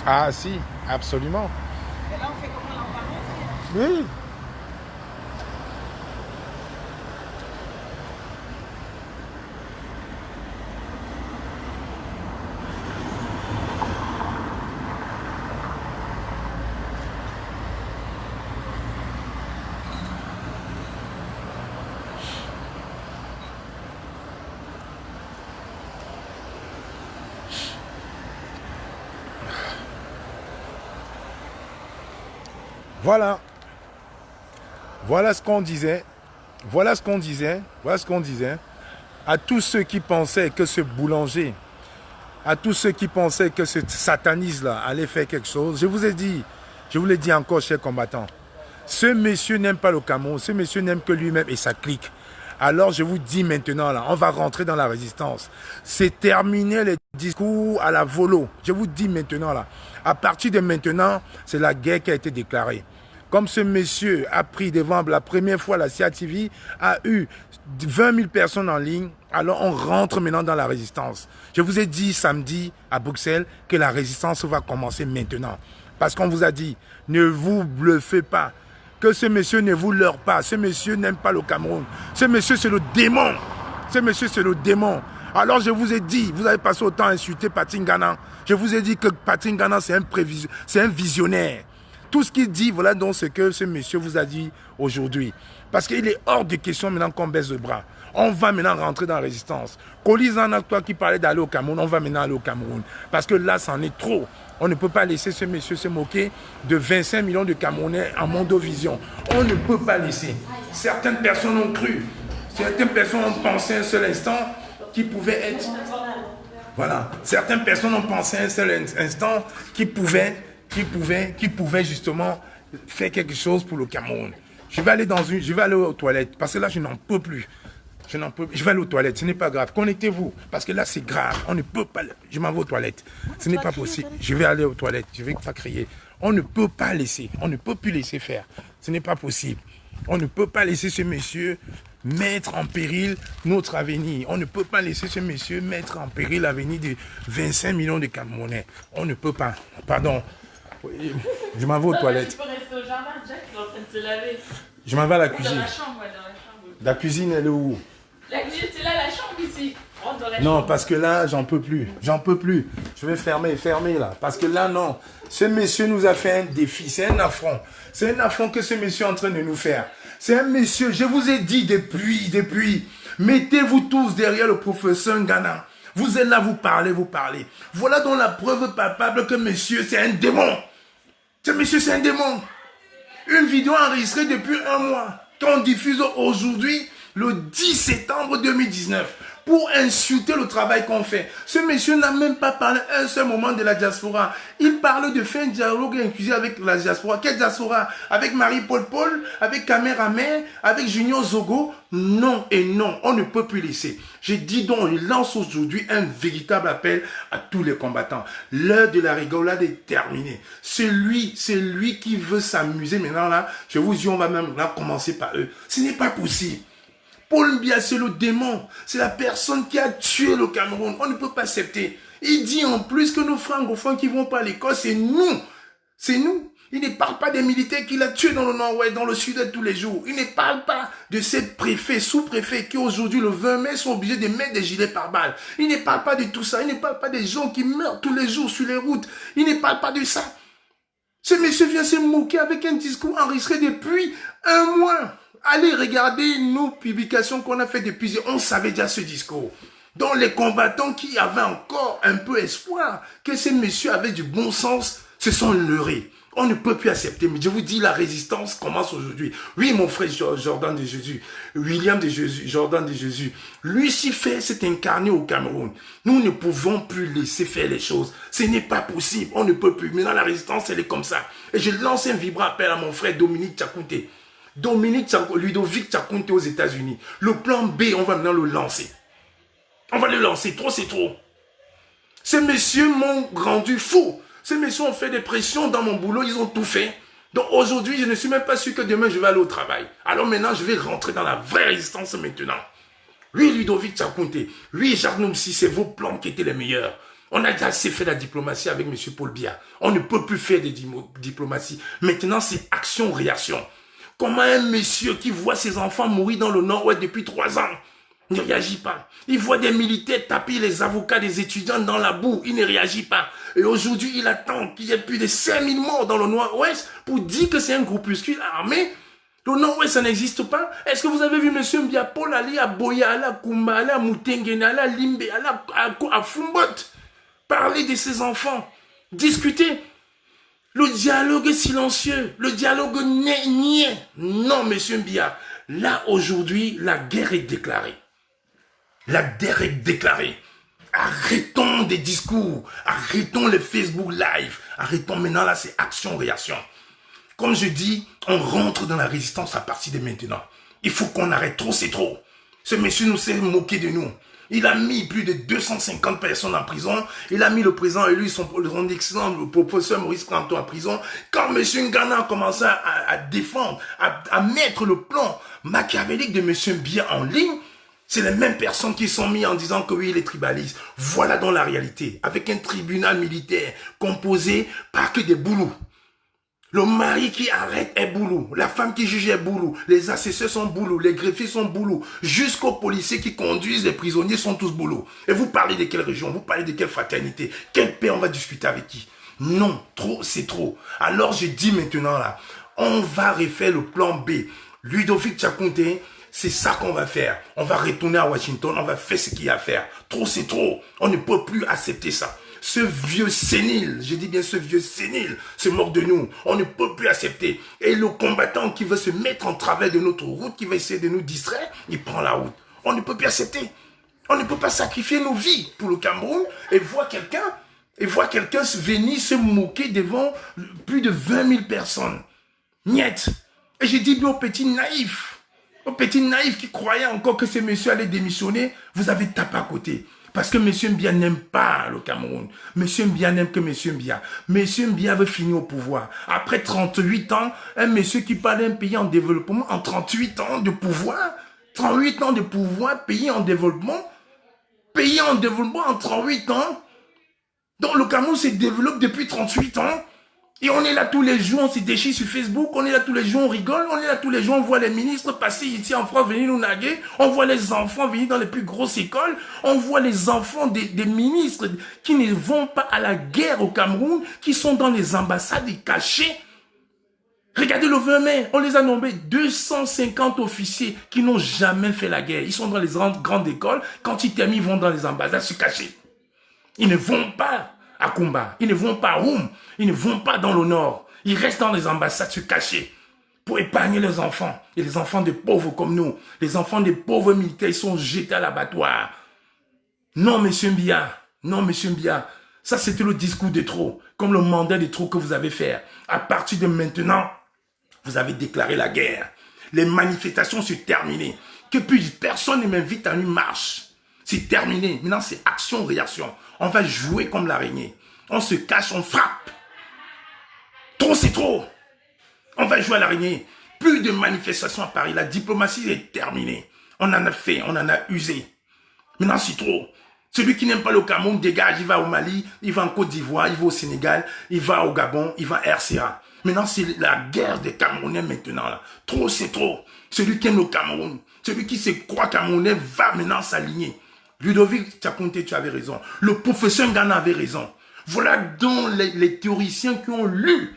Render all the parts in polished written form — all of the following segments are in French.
Ah si, absolument. Et là, on fait comment? Là, on va rentrer. Oui. Voilà. Voilà ce qu'on disait. Voilà ce qu'on disait. Voilà ce qu'on disait. À tous ceux qui pensaient que ce boulanger, à tous ceux qui pensaient que ce sataniste-là allait faire quelque chose, je vous ai dit, je vous l'ai dit encore, chers combattants, ce monsieur n'aime pas le Cameroun, ce monsieur n'aime que lui-même et sa clique. Alors je vous dis maintenant, là, on va rentrer dans la résistance. C'est terminer les discours à la volo. Je vous dis maintenant, là, à partir de maintenant, c'est la guerre qui a été déclarée. Comme ce monsieur a pris devant la première fois la CIATV, a eu 20 000 personnes en ligne, alors on rentre maintenant dans la résistance. Je vous ai dit samedi à Bruxelles que la résistance va commencer maintenant. Parce qu'on vous a dit, ne vous bluffez pas, que ce monsieur ne vous leurre pas, ce monsieur n'aime pas le Cameroun. Ce monsieur c'est le démon, ce monsieur c'est le démon. Alors je vous ai dit, vous avez passé autant à insulter Patrick Ngana. Je vous ai dit que Patrick Ngana c'est un visionnaire. Tout ce qu'il dit, voilà donc ce que ce monsieur vous a dit aujourd'hui. Parce qu'il est hors de question maintenant qu'on baisse le bras. On va maintenant rentrer dans la résistance. Colisana, toi qui parlais d'aller au Cameroun, on va maintenant aller au Cameroun. Parce que là, c'en est trop. On ne peut pas laisser ce monsieur se moquer de 25 millions de Camerounais en mondovision. On ne peut pas laisser. Certaines personnes ont cru. Certaines personnes ont pensé un seul instant qu'il pouvait être... Voilà. Certaines personnes ont pensé un seul instant qu'il pouvait justement faire quelque chose pour le Cameroun. Je vais aller aux toilettes parce que là je n'en peux plus. Je vais aller aux toilettes, ce n'est pas grave. Connectez-vous parce que là c'est grave. On ne peut pas. Je m'en vais aux toilettes. Ce n'est pas possible. Je vais aller aux toilettes. Je vais pas crier. On ne peut pas laisser. On ne peut plus laisser faire. Ce n'est pas possible. On ne peut pas laisser ce monsieur mettre en péril notre avenir. On ne peut pas laisser ce monsieur mettre en péril l'avenir de 25 millions de Camerounais. On ne peut pas. Pardon. Je m'en vais aux toilettes. Tu peux rester au jardin, Jack, il est en train de se laver. Je m'en vais à la Dans cuisine. la chambre, ouais, dans la chambre. La cuisine, elle est où? La cuisine, c'est là, la chambre ici. Rentre dans la Non, chambre. parce que là, j'en peux plus. J'en peux plus. Je vais fermer là. Parce que là, non. Ce monsieur nous a fait un défi. C'est un affront. C'est un affront que ce monsieur est en train de nous faire. C'est un monsieur, je vous ai dit depuis. Mettez-vous tous derrière le professeur Ngana. Vous êtes là, vous parlez. Voilà donc la preuve palpable que monsieur, c'est un démon. Ce monsieur, c'est un démon. Une vidéo enregistrée depuis un mois, qu'on diffuse aujourd'hui, le 10 septembre 2019, pour insulter le travail qu'on fait. Ce monsieur n'a même pas parlé un seul moment de la diaspora. Il parle de faire un dialogue inclusif avec la diaspora. Quelle diaspora? Avec Marie-Paul Paul, avec Caméraman, avec Junior Zogo? Non et non, on ne peut plus laisser. J'ai dit donc, il lance aujourd'hui un véritable appel à tous les combattants. L'heure de la rigolade est terminée. C'est lui qui veut s'amuser maintenant là. Je vous dis, on va même là commencer par eux. Ce n'est pas possible. Paul Biya, c'est le démon. C'est la personne qui a tué le Cameroun. On ne peut pas accepter. Il dit en plus que nos francophones qui vont pas à l'école, c'est nous. C'est nous. Il ne parle pas des militaires qu'il a tués dans le nord-ouest, dans le sud-est tous les jours. Il ne parle pas de ces préfets, sous-préfets qui aujourd'hui, le 20 mai, sont obligés de mettre des gilets pare-balles. Il ne parle pas de tout ça. Il ne parle pas des gens qui meurent tous les jours sur les routes. Il ne parle pas de ça. Ce monsieur vient se moquer avec un discours enregistré depuis un mois. Allez regarder nos publications qu'on a fait depuis. On savait déjà ce discours. Donc les combattants qui avaient encore un peu espoir que ces messieurs avaient du bon sens se sont leurrés. On ne peut plus accepter. Mais je vous dis, la résistance commence aujourd'hui. Oui, mon frère Jordan de Jésus, William de Jésus, Jordan de Jésus, Lucifer s'est incarné au Cameroun. Nous ne pouvons plus laisser faire les choses. Ce n'est pas possible. On ne peut plus. Maintenant, la résistance, elle est comme ça. Et je lance un vibrant appel à mon frère Dominique Tchakounté. Ludovic Tchakounté aux États-Unis. Le plan B, on va maintenant le lancer. On va le lancer. Trop, c'est trop. Ces messieurs m'ont rendu fou. Ces messieurs ont fait des pressions dans mon boulot. Ils ont tout fait. Donc aujourd'hui, je ne suis même pas sûr que demain, je vais aller au travail. Alors maintenant, je vais rentrer dans la vraie résistance maintenant. Oui, Ludovic Tchakounté. Oui, Jacques Noumsi, c'est vos plans qui étaient les meilleurs. On a déjà assez fait la diplomatie avec M. Paul Biya. On ne peut plus faire de diplomatie. Maintenant, c'est action-réaction. Comment un monsieur qui voit ses enfants mourir dans le Nord-Ouest depuis 3 ans ne réagit pas? Il voit des militaires taper les avocats des étudiants dans la boue. Il ne réagit pas. Et aujourd'hui, il attend qu'il y ait plus de 5000 morts dans le Nord-Ouest pour dire que c'est un groupuscule armé. Le Nord-Ouest, ça n'existe pas. Est-ce que vous avez vu M. Biya Paul aller à Boya, aller à Kumba, aller à Mutengene, aller à Limbe, aller à Fumbot? Parler de ses enfants, discuter. Le dialogue silencieux, le dialogue niais. Non, monsieur Biya. Là, aujourd'hui, la guerre est déclarée. La guerre est déclarée. Arrêtons des discours. Arrêtons les Facebook Live. Arrêtons maintenant, là, c'est action-réaction. Comme je dis, on rentre dans la résistance à partir de maintenant. Il faut qu'on arrête. Trop, c'est trop. Ce monsieur nous s'est moqué de nous. Il a mis plus de 250 personnes en prison. Il a mis le président et lui, son excellent le professeur Maurice Planton en prison. Quand M. Ngana a commencé à défendre, à mettre le plan machiavélique de M. Biya en ligne, c'est les mêmes personnes qui sont mises en disant que oui, il est tribaliste. Voilà dans la réalité. Avec un tribunal militaire composé par que des boulous. Le mari qui arrête est boulot, la femme qui juge est boulot, les assesseurs sont boulot, les greffiers sont boulot, jusqu'aux policiers qui conduisent les prisonniers sont tous boulot. Et vous parlez de quelle région, vous parlez de quelle fraternité, quelle paix on va discuter avec qui? Non, trop c'est trop. Alors je dis maintenant là, on va refaire le plan B. Ludovic Tchakounte, c'est ça qu'on va faire. On va retourner à Washington, on va faire ce qu'il y a à faire. Trop c'est trop, on ne peut plus accepter ça. Ce vieux sénile, je dis bien ce vieux sénile, se moque de nous. On ne peut plus accepter. Et le combattant qui veut se mettre en travers de notre route, qui va essayer de nous distraire, il prend la route. On ne peut plus accepter. On ne peut pas sacrifier nos vies pour le Cameroun et voir quelqu'un venir se moquer devant plus de 20 000 personnes. Niet. Et j'ai dit bien aux petits naïfs qui croyaient encore que ce monsieur allait démissionner, vous avez tapé à côté. Parce que M. Biya n'aime pas le Cameroun. M. Biya n'aime que M. Biya. M. Biya veut finir au pouvoir. Après 38 ans, un monsieur qui parle d'un pays en développement, en 38 ans de pouvoir, 38 ans de pouvoir, pays en développement en 38 ans. Donc le Cameroun se développe depuis 38 ans. Et on est là tous les jours, on se déchire sur Facebook, on est là tous les jours, on rigole, on est là tous les jours, on voit les ministres passer ici en France venir nous naguer, on voit les enfants venir dans les plus grosses écoles, on voit les enfants des ministres qui ne vont pas à la guerre au Cameroun, qui sont dans les ambassades cachés. Regardez le 20 mai, on les a nommés 250 officiers qui n'ont jamais fait la guerre. Ils sont dans les grandes écoles, quand ils terminent, ils vont dans les ambassades se cacher. Ils ne vont pas à Kumba, ils ne vont pas à Oum, ils ne vont pas dans le nord. Ils restent dans les ambassades se cacher pour épargner les enfants. Et les enfants des pauvres comme nous, les enfants des pauvres militaires, ils sont jetés à l'abattoir. Non, monsieur Biya, non, monsieur Biya. Ça, c'était le discours de trop, comme le mandat de trop que vous avez fait. À partir de maintenant, vous avez déclaré la guerre. Les manifestations sont terminées. Que plus personne ne m'invite à une marche. C'est terminé. Maintenant, c'est action-réaction. On va jouer comme l'araignée. On se cache, on frappe. Trop, c'est trop. On va jouer à l'araignée. Plus de manifestations à Paris. La diplomatie est terminée. On en a fait, on en a usé. Maintenant, c'est trop. Celui qui n'aime pas le Cameroun dégage. Il va au Mali, il va en Côte d'Ivoire, il va au Sénégal, il va au Gabon, il va à RCA. Maintenant, c'est la guerre des Camerounais maintenant. Là. Trop, c'est trop. Celui qui aime le Cameroun, celui qui se croit Camerounais va maintenant s'aligner. Ludovic Tchakounte, tu avais raison. Le professeur Ngana avait raison. Voilà donc les théoriciens qui ont lu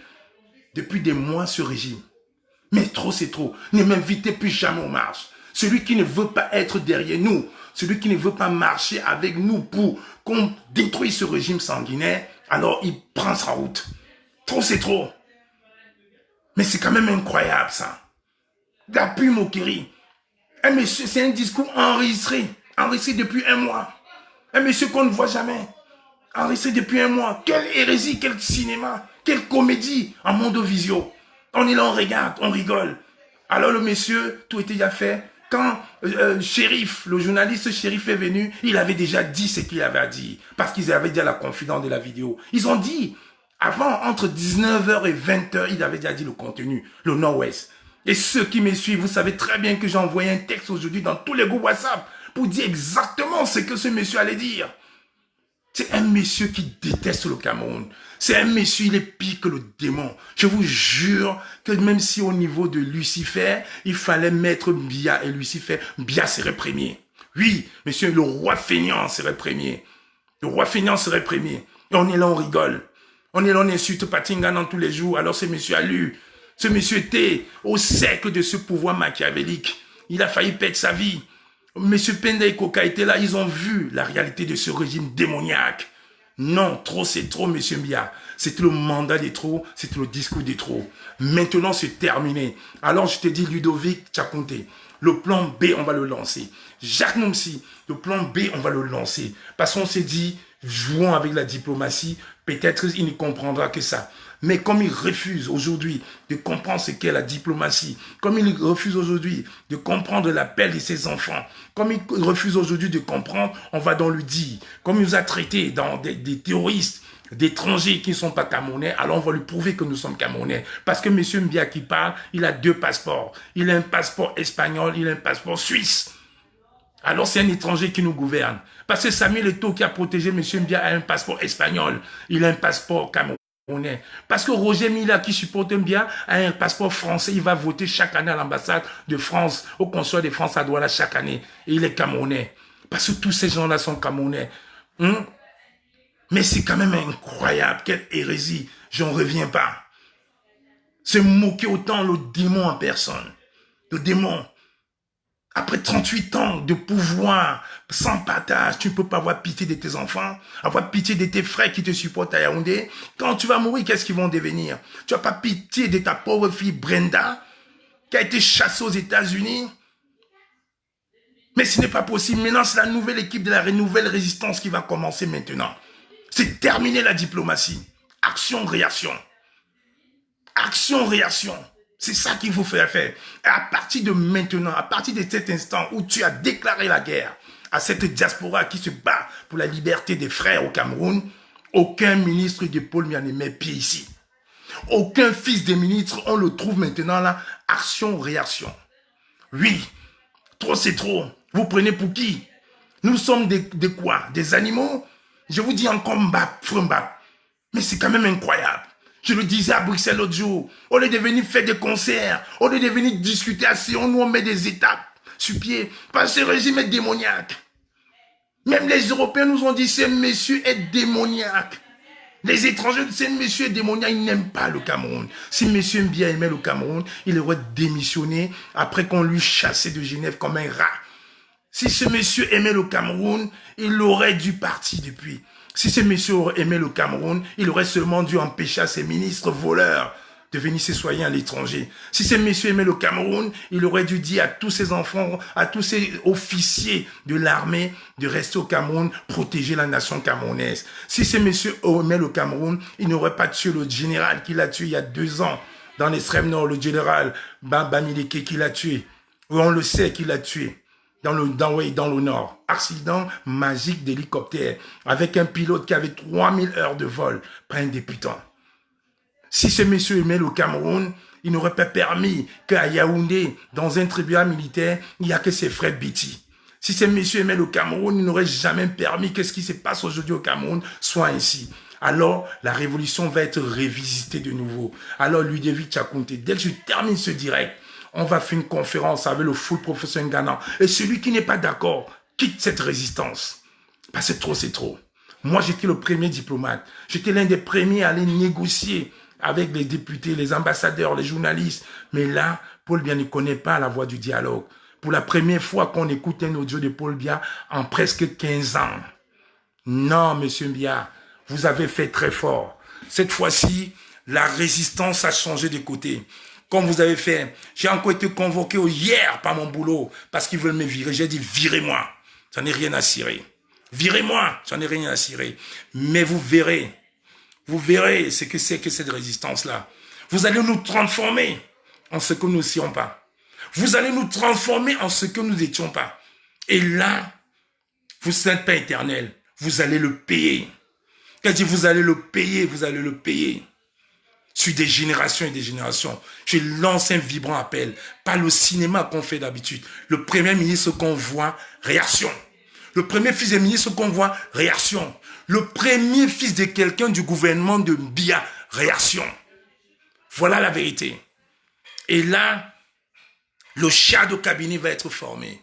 depuis des mois ce régime. Mais trop, c'est trop. Ne m'invitez plus jamais aux marches. Celui qui ne veut pas être derrière nous, celui qui ne veut pas marcher avec nous pour qu'on détruise ce régime sanguinaire, alors il prend sa route. Trop, c'est trop. Mais c'est quand même incroyable, ça. D'appui moquerie. Un monsieur, c'est un discours enregistré depuis un mois. Un monsieur qu'on ne voit jamais. Enregistré depuis un mois. Quelle hérésie, quel cinéma, quelle comédie en Mondovisio. On est là, on regarde, on rigole. Alors le monsieur, tout était déjà fait. Quand Shérif, le journaliste Shérif est venu, il avait déjà dit ce qu'il avait à dire. Parce qu'ils avaient déjà la confidence de la vidéo. Ils ont dit, avant, entre 19h et 20h, il avait déjà dit le contenu, le Nord-Ouest. Et ceux qui me suivent, vous savez très bien que j'ai envoyé un texte aujourd'hui dans tous les groupes WhatsApp pour dire exactement ce que ce monsieur allait dire. C'est un monsieur qui déteste le Cameroun. C'est un monsieur, il est pire que le démon. Je vous jure que même si au niveau de Lucifer, il fallait mettre Biya et Lucifer, Biya serait premier. Oui, monsieur, le roi feignant serait premier. Le roi feignant serait premier. Et on est là, on rigole. On est là, on insulte Patingan tous les jours. Alors ce monsieur a lu. Ce monsieur était au cercle de ce pouvoir machiavélique. Il a failli perdre sa vie. Monsieur Penda et Koka étaient là, ils ont vu la réalité de ce régime démoniaque. Non, trop c'est trop, monsieur Biya. C'était le mandat des trop, c'était le discours des trop. Maintenant, c'est terminé. Alors, je te dis, Ludovic Tchakounte, le plan B, on va le lancer. Jacques Nomsi, le plan B, on va le lancer. Parce qu'on s'est dit, jouons avec la diplomatie, peut-être il ne comprendra que ça. Mais comme il refuse aujourd'hui de comprendre ce qu'est la diplomatie, comme il refuse aujourd'hui de comprendre l'appel de ses enfants, comme il refuse aujourd'hui de comprendre, on va donc lui dire, comme il nous a traités dans des terroristes, d'étrangers qui ne sont pas Camerounais, alors on va lui prouver que nous sommes Camerounais. Parce que M. Biya qui parle, il a 2 passeports. Il a un passeport espagnol, il a un passeport suisse. Alors c'est un étranger qui nous gouverne. Parce que Samuel Eto'o qui a protégé M. Biya a un passeport espagnol, il a un passeport camerounais. Parce que Roger Mila qui supporte Biya a un passeport français, il va voter chaque année à l'ambassade de France, au consulat de France à Douala chaque année. Et il est Camerounais. Parce que tous ces gens-là sont Camerounais. Mais c'est quand même incroyable, quelle hérésie, j'en reviens pas. Se moquer autant le démon en personne. Le démon. Après 38 ans de pouvoir, sans partage, tu ne peux pas avoir pitié de tes enfants, avoir pitié de tes frères qui te supportent à Yaoundé. Quand tu vas mourir, qu'est-ce qu'ils vont devenir? Tu n'as pas pitié de ta pauvre fille Brenda, qui a été chassée aux États-Unis. Mais ce n'est pas possible. Maintenant, c'est la nouvelle équipe de la nouvelle résistance qui va commencer maintenant. C'est terminer la diplomatie. Action-réaction. Action-réaction. C'est ça qu'il faut faire. Et à partir de maintenant, à partir de cet instant où tu as déclaré la guerre à cette diaspora qui se bat pour la liberté des frères au Cameroun, aucun ministre de Paul Biya ne met pied ici. Aucun fils de ministre, on le trouve maintenant là, action-réaction. Oui, trop c'est trop. Vous prenez pour qui? Nous sommes de quoi? Des animaux? Je vous dis encore Mbap, Mbap. Mais c'est quand même incroyable. Je le disais à Bruxelles l'autre jour. On est devenu faire des concerts. On est devenu discuter à Sion. Nous, on met des étapes sur pied. Parce que ce régime est démoniaque. Même les Européens nous ont dit, ce monsieur est démoniaque. Les étrangers, ce monsieur est démoniaque. Ils n'aiment pas le Cameroun. Si monsieur Biya aimait le Cameroun, il aurait démissionné après qu'on lui chassait de Genève comme un rat. Si ce monsieur aimait le Cameroun, il aurait dû partir depuis. Si ce monsieur aimait le Cameroun, il aurait seulement dû empêcher à ses ministres voleurs de venir se soigner à l'étranger. Si ce monsieur aimait le Cameroun, il aurait dû dire à tous ses enfants, à tous ses officiers de l'armée de rester au Cameroun, protéger la nation camerounaise. Si ce monsieur aimait le Cameroun, il n'aurait pas tué le général qui l'a tué il y a 2 ans dans l'extrême nord, le général Bamileke qui l'a tué. On le sait qu'il l'a tué. Dans le nord. Accident magique d'hélicoptère avec un pilote qui avait 3000 heures de vol, pas un débutant. Si ce monsieur aimait le Cameroun, il n'aurait pas permis qu'à Yaoundé, dans un tribunal militaire, il n'y a que ses frères Biti. Si ce monsieur aimait le Cameroun, il n'aurait jamais permis que ce qui se passe aujourd'hui au Cameroun soit ainsi. Alors, la révolution va être révisitée de nouveau. Alors, Ludovic Tchakounte, dès que je termine ce direct, on va faire une conférence avec le full professeur Ngana. Et celui qui n'est pas d'accord, quitte cette résistance. Parce que trop, c'est trop. Moi, j'étais le premier diplomate. J'étais l'un des premiers à aller négocier avec les députés, les ambassadeurs, les journalistes. Mais là, Paul Biya ne connaît pas la voie du dialogue. Pour la première fois qu'on écoute un audio de Paul Biya en presque 15 ans. Non, monsieur Biya, vous avez fait très fort. Cette fois-ci, la résistance a changé de côté. Comme vous avez fait, j'ai encore été convoqué hier par mon boulot parce qu'ils veulent me virer. J'ai dit, virez-moi, j'en ai rien à cirer. Virez-moi, j'en ai rien à cirer. Mais vous verrez ce que c'est que cette résistance-là. Vous allez nous transformer en ce que nous ne serons pas. Vous allez nous transformer en ce que nous n'étions pas. Et là, vous n'êtes pas éternel. Vous allez le payer. Quand je dis vous allez le payer, vous allez le payer. Sur des générations et des générations. Je lance un vibrant appel. Pas le cinéma qu'on fait d'habitude. Le premier ministre qu'on voit, réaction. Le premier fils de ministre qu'on voit, réaction. Le premier fils de quelqu'un du gouvernement de Biya, réaction. Voilà la vérité. Et là, le shadow cabinet va être formé.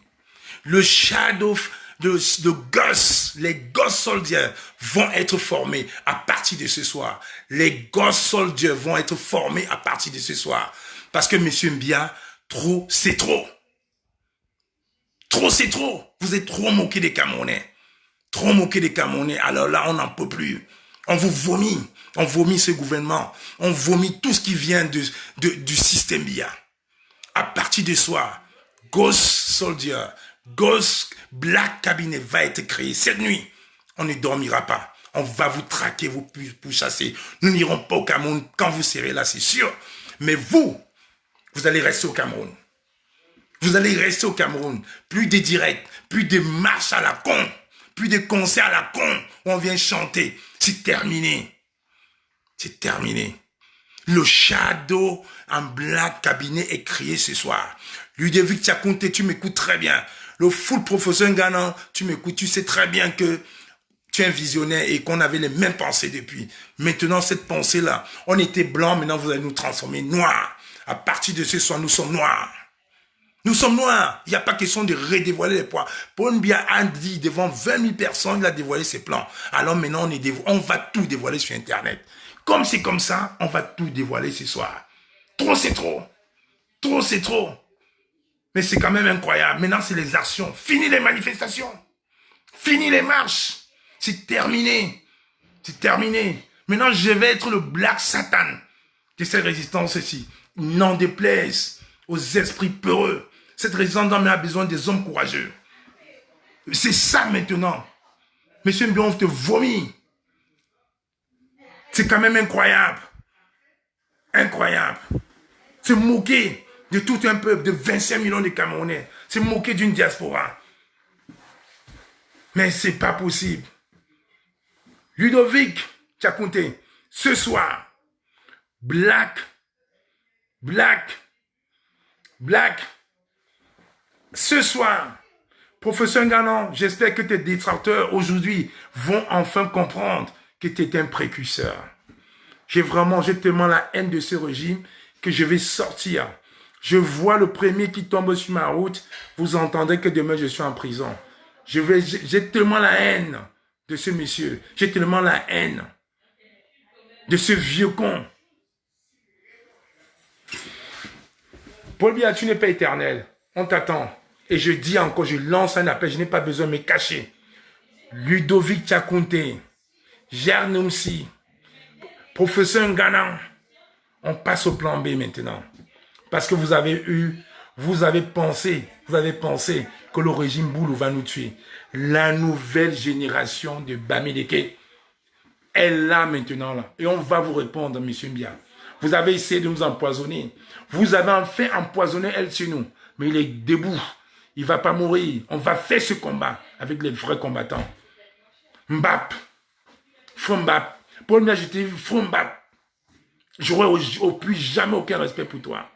Le shadow de gosses, les gosses soldiers vont être formés à partir de ce soir. Les gosses soldiers vont être formés à partir de ce soir. Parce que monsieur Mbia, trop, c'est trop. Trop, c'est trop. Vous êtes trop moqué des Camerounais. Trop moqué des Camerounais. Alors là, on n'en peut plus. On vous vomit. On vomit ce gouvernement. On vomit tout ce qui vient du système BIA. À partir de ce soir, Ghost Soldier, Ghost Black Cabinet va être créé. Cette nuit, on ne dormira pas. On va vous traquer, vous chasser. Nous n'irons pas au Cameroun quand vous serez là, c'est sûr. Mais vous allez rester au Cameroun. Vous allez rester au Cameroun. Plus de directs, plus de marches à la con, plus de concerts à la con où on vient chanter. C'est terminé. C'est terminé. Le shadow en black cabinet est créé ce soir. Ludovic Tchakounté, tu m'écoutes très bien. Le full professeur Nganan, tu m'écoutes. Tu sais très bien que tu es un visionnaire et qu'on avait les mêmes pensées depuis. Maintenant, cette pensée-là, on était blanc, maintenant vous allez nous transformer noirs. À partir de ce soir, nous sommes noirs. Nous sommes noirs. Il n'y a pas question de redévoiler les poids. Paul Biya a dit devant 20 000 personnes, il a dévoilé ses plans. Alors maintenant, on va tout dévoiler sur Internet. Comme c'est comme ça, on va tout dévoiler ce soir. Trop, c'est trop. Trop, c'est trop. Mais c'est quand même incroyable. Maintenant, c'est les actions. Fini les manifestations. Fini les marches. C'est terminé. C'est terminé. Maintenant, je vais être le Black Satan de cette résistance-ci. N'en déplaise aux esprits peureux. Cette résistance a besoin des hommes courageux. C'est ça maintenant. Monsieur Mbion, on te vomit. C'est quand même incroyable. Incroyable. Se moquer de tout un peuple, de 25 millions de Camerounais. Se moquer d'une diaspora. Mais c'est pas possible. Ludovic Tchakounté, ce soir, Black, ce soir, professeur Nganan, j'espère que tes détracteurs aujourd'hui vont enfin comprendre que tu es un précurseur. J'ai tellement la haine de ce régime que je vais sortir. Je vois le premier qui tombe sur ma route, vous entendrez que demain je suis en prison. J'ai tellement la haine de ce monsieur. J'ai tellement la haine de ce vieux con. Paul Biya, tu n'es pas éternel. On t'attend. Et je dis encore, je lance un appel, je n'ai pas besoin de me cacher. Ludovic Tchakounté, Jarnoumsi, professeur Nganan, on passe au plan B maintenant. Parce que vous avez pensé que le régime Boulou va nous tuer. La nouvelle génération de Bamileke est là maintenant. Là. Et on va vous répondre, monsieur Mbia. Vous avez essayé de nous empoisonner. Vous avez enfin empoisonné elle sur nous. Mais il est debout. Il ne va pas mourir. On va faire ce combat avec les vrais combattants. Mbap. Frumbap. Paul Mbia, je t'ai vu, Frumbap. J'aurais au plus jamais aucun respect pour toi.